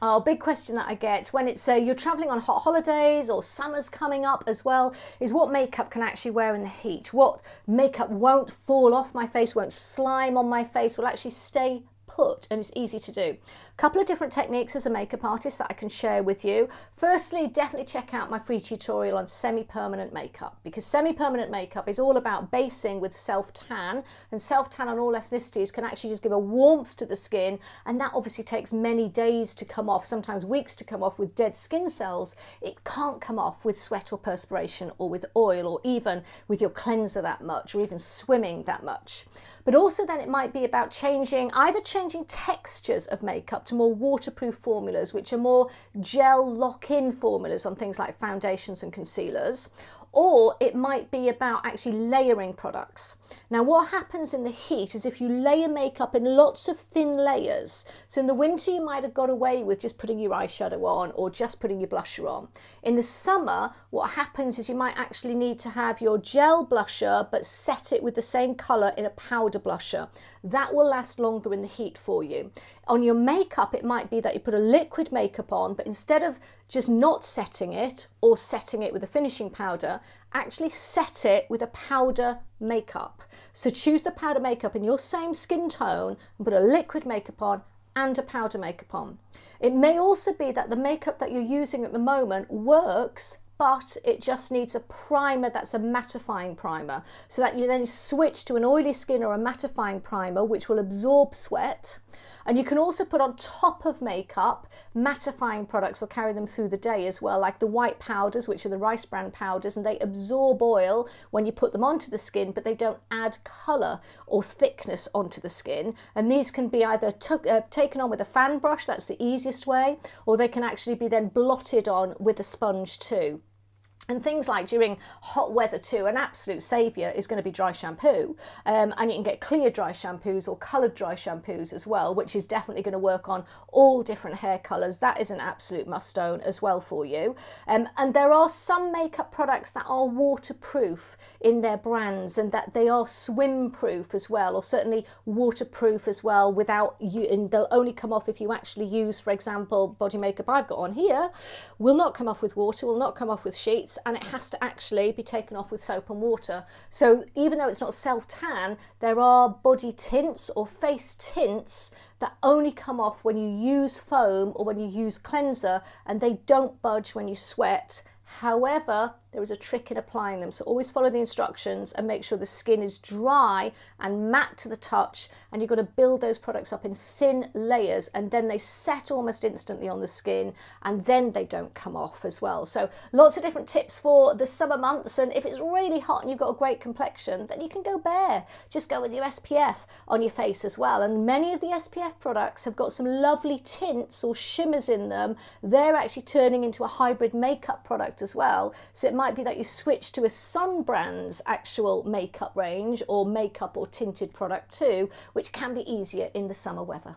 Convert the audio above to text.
Oh, big question that I get when it's you're traveling on hot holidays or summer's coming up as well, is what makeup can actually wear in the heat. What makeup won't fall off my face, won't slime on my face, will actually stay put, and it's easy to do. A couple of different techniques as a makeup artist that I can share with you. Firstly, definitely check out my free tutorial on semi-permanent makeup, because semi-permanent makeup is all about basing with self-tan, and self-tan on all ethnicities can actually just give a warmth to the skin, and that obviously takes many days to come off, sometimes weeks to come off with dead skin cells. It can't come off with sweat or perspiration or with oil or even with your cleanser that much, or even swimming that much. But also then it might be about changing textures of makeup to more waterproof formulas, which are more gel lock-in formulas on things like foundations and concealers. Or it might be about actually layering products. Now, what happens in the heat is if you layer makeup in lots of thin layers, so in the winter you might have got away with just putting your eyeshadow on or just putting your blusher on. In the summer, what happens is you might actually need to have your gel blusher but set it with the same colour in a powder blusher. That will last longer in the heat for you. On your makeup, it might be that you put a liquid makeup on, but instead of just not setting it or setting it with a finishing powder, actually set it with a powder makeup. So choose the powder makeup in your same skin tone and put a liquid makeup on and a powder makeup on. It may also be that the makeup that you're using at the moment works, but it just needs a primer that's a mattifying primer, so that you then switch to an oily skin or a mattifying primer which will absorb sweat. And you can also put on top of makeup mattifying products or carry them through the day as well, like the white powders, which are the rice bran powders, and they absorb oil when you put them onto the skin, but they don't add colour or thickness onto the skin. And these can be either taken on with a fan brush, that's the easiest way, or they can actually be then blotted on with a sponge too. And things like during hot weather too, an absolute saviour is going to be dry shampoo. And you can get clear dry shampoos or coloured dry shampoos as well, which is definitely going to work on all different hair colours. That is an absolute must-own as well for you. And there are some makeup products that are waterproof in their brands, and that they are swim-proof as well, or certainly waterproof as well, without you, and they'll only come off if you actually use, for example, body makeup I've got on here, will not come off with water, will not come off with sheets, and it has to actually be taken off with soap and water. So even though it's not self-tan, there are body tints or face tints that only come off when you use foam or when you use cleanser, and they don't budge when you sweat. However, there is a trick in applying them, so always follow the instructions and make sure the skin is dry and matte to the touch, and you've got to build those products up in thin layers, and then they set almost instantly on the skin, and then they don't come off as well. So lots of different tips for the summer months, and if it's really hot and you've got a great complexion, then you can go bare. Just go with your SPF on your face as well, and many of the SPF products have got some lovely tints or shimmers in them. They're actually turning into a hybrid makeup product as well, so it might be that you switch to a Sun brand's actual makeup range or makeup or tinted product too, which can be easier in the summer weather.